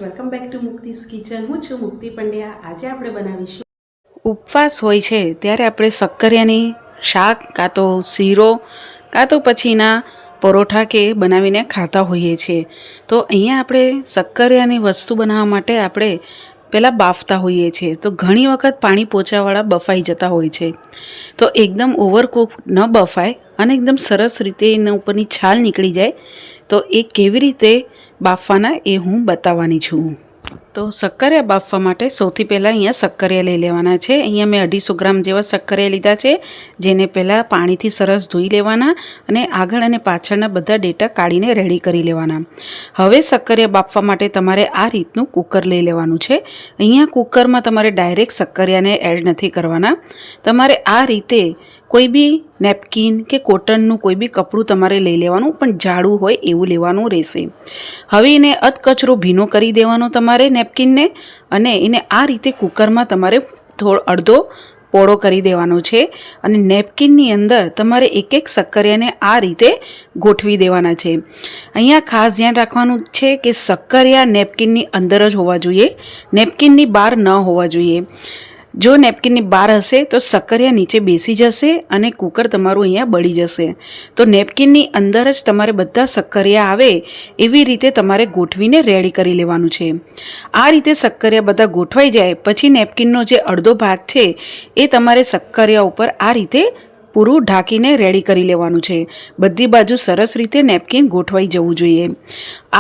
Welcome back to મુક્તિસ kitchen. હું છું મુક્તિ પંડ્યા। આજે આપણે બનાવીશું ઉપવાસ હોય છે ત્યારે આપણે શક્કરિયાની શાક કાં તો શીરો કાં તો પછીના પરોઠા કે બનાવીને ખાતા હોઈએ છીએ। તો અહીંયા આપણે શક્કરિયાની વસ્તુ બનાવવા માટે આપણે પહેલાં બાફતા હોઈએ છીએ। તો ઘણી વખત પાણી પોચાવાળા બફાઈ જતા હોય છે। તો એકદમ ઓવરકુક ન બફાય અને એકદમ સરસ રીતે એના ઉપરની છાલ નીકળી જાય તો એ કેવી રીતે બાફવાના એ હું બતાવવાની છું। તો શક્કરિયા બાફવા માટે સૌથી પહેલાં અહીંયા શક્કરિયા લઈ લેવાના છે। અહીંયા મેં 250 ગ્રામ જેવા શક્કરિયા લીધા છે, જેને પહેલાં પાણીથી સરસ ધોઈ લેવાના અને આગળ અને પાછળના બધા ડેટા કાઢીને રેડી કરી લેવાના। હવે શક્કરિયા બાફવા માટે તમારે આ રીતનું કુકર લઈ લેવાનું છે। અહીંયા કુકરમાં તમારે ડાયરેક્ટ શક્કરિયાને એડ નથી કરવાના, તમારે આ રીતે કોઈ બી નેપકિન કે કોટનનું કોઈ બી કપડું તમારે લઈ લેવાનું, પણ જાડું હોય એવું લેવાનું રહેશે। હવે એને અધકચરો ભીનો કરી દેવાનો તમારે નેપકિનને, અને એને આ રીતે કુકરમાં તમારે અડધો પોળો કરી દેવાનો છે। અને નેપકિનની અંદર તમારે એક એક શક્કરિયાને આ રીતે ગોઠવી દેવાના છે। અહીંયા ખાસ ધ્યાન રાખવાનું છે કે શક્કરિયા નેપકિનની અંદર જ હોવા જોઈએ, નેપકિનની બહાર ન હોવા જોઈએ। જો નેપકિનની બહાર હશે તો શક્કરિયા નીચે બેસી જશે અને કુકર તમારું અહીંયા બળી જશે। તો નેપકિનની અંદર જ તમારે બધા શક્કરિયા આવે એવી રીતે તમારે ગોઠવીને રેડી કરી લેવાનું છે। આ રીતે શક્કરિયા બધા ગોઠવાઈ જાય પછી નેપકિનનો જે અડધો ભાગ છે એ તમારે શક્કરિયા ઉપર આ રીતે પૂરું ઢાંકીને રેડી કરી લેવાનું છે। બધી બાજુ સરસ રીતે નેપકિન ગોઠવાઈ જવું જોઈએ।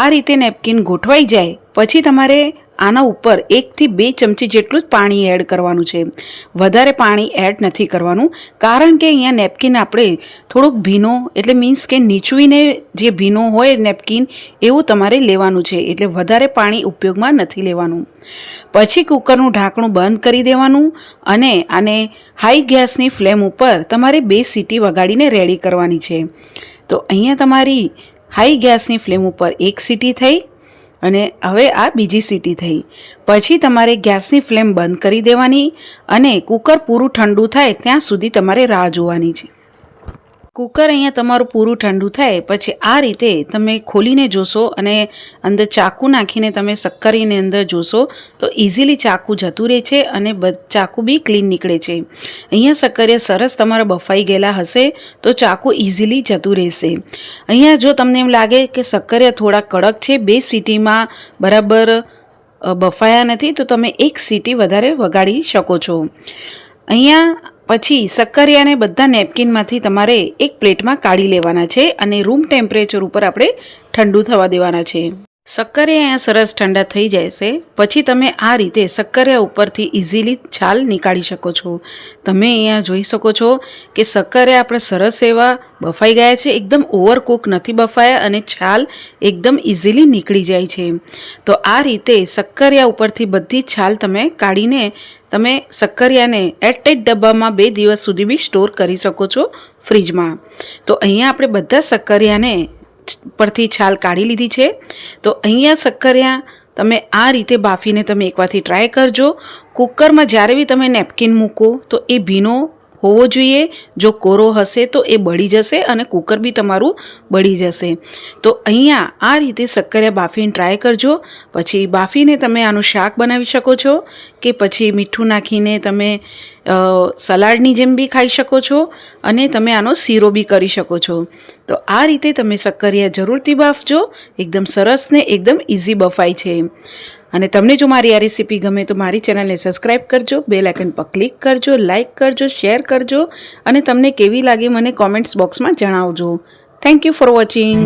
આ રીતે નેપકિન ગોઠવાઈ જાય પછી તમારે આના ઉપર 1 થી 2 ચમચી જેટલું જ પાણી એડ કરવાનું છે, વધારે પાણી એડ નથી કરવાનું, કારણ કે અહીંયા નેપકિન આપણે થોડુંક ભીનો એટલે મીન્સ કે નીચવીને જે ભીનો હોય નેપકિન એવું તમારે લેવાનું છે, એટલે વધારે પાણી ઉપયોગમાં નથી લેવાનું। પછી કુકરનું ઢાંકણું બંધ કરી દેવાનું અને આને હાઈ ગેસની ફ્લેમ ઉપર તમારે 2 સીટી વગાડીને રેડી કરવાની છે। તો અહીંયા તમારી હાઈ ગેસની ફ્લેમ ઉપર 1 સીટી થઈ અને હવે આ બીજી સીટી થઈ, પછી તમારે ગેસની ફ્લેમ બંધ કરી દેવાની અને કુકર પૂરું ઠંડુ થાય ત્યાં સુધી તમારે રાહ જોવાની છે। કુકર અહીંયા તમારું પૂરું ઠંડુ થાય પછી આ રીતે તમે ખોલીને જોશો અને અંદર ચાકુ નાખીને તમે શક્કરીની અંદર જોશો તો ઇઝીલી ચાકુ જતું રહે છે અને ચાકુ બી ક્લીન નીકળે છે। અહીંયા શક્કરિયા સરસ તમારા બફાઈ ગયેલા હશે તો ચાકુ ઇઝીલી જતું રહેશે। અહીંયા જો તમને એમ લાગે કે શક્કરિયા થોડા કડક છે, 2 સીટીમાં બરાબર બફાયા નથી, તો તમે 1 સીટી વધારે વગાડી શકો છો। અહીંયા પછી શક્કરિયાને બધા નેપકિનમાંથી તમારે એક પ્લેટમાં કાઢી લેવાના છે અને રૂમ ટેમ્પરેચર ઉપર આપણે ઠંડુ થવા દેવાના છે। શક્કરિયા અહીંયા સરસ ઠંડા થઈ જશે પછી તમે આ રીતે શક્કરિયા ઉપરથી ઇઝીલી છાલ નીકાળી શકો છો। તમે અહીંયા જોઈ શકો છો કે શક્કરિયા આપણે સરસ એવા બફાઈ ગયા છે, એકદમ ઓવરકુક નથી બફાયા અને છાલ એકદમ ઇઝીલી નીકળી જાય છે। તો આ રીતે શક્કરિયા ઉપરથી બધી છાલ તમે કાઢીને તમે શક્કરિયાને એરટાઇટ ડબ્બામાં 2 દિવસ સુધી બી સ્ટોર કરી શકો છો ફ્રીજમાં। તો અહીંયા આપણે બધા શક્કરિયાને પરથી છાલ કાઢી લીધી છે। તો અહીંયા શક્કરિયા તમે આ રીતે બાફીને તમે એકવારથી ટ્રાય કરજો। કુકરમાં જ્યારે બી તમે નેપકિન મૂકો તો એ ભીનો હોવો જોઈએ, જો કોરો હશે તો એ બળી જશે અને કુકર બી તમારું બળી જશે। તો અહીંયા આ રીતે શક્કરિયા બાફીને ટ્રાય કરજો, પછી બાફીને તમે આનું શાક બનાવી શકો છો કે પછી મીઠું નાખીને તમે સલાડની જેમ બી ખાઈ શકો છો અને તમે આનો શીરો બી કરી શકો છો। તો આ રીતે તમે શક્કરિયા જરૂરથી બાફજો, એકદમ સરસ ને એકદમ ઇઝી બફાય છે। અને તમને જો મારી આ રેસીપી ગમે તો મારી ચેનલને સબસ્ક્રાઈબ કરજો, બેલ આઇકન પર ક્લિક કરજો, લાઇક કરજો, શેર કરજો અને તમને કેવી લાગી મને કોમેન્ટ્સ બોક્સમાં જણાવજો। Thank you for watching.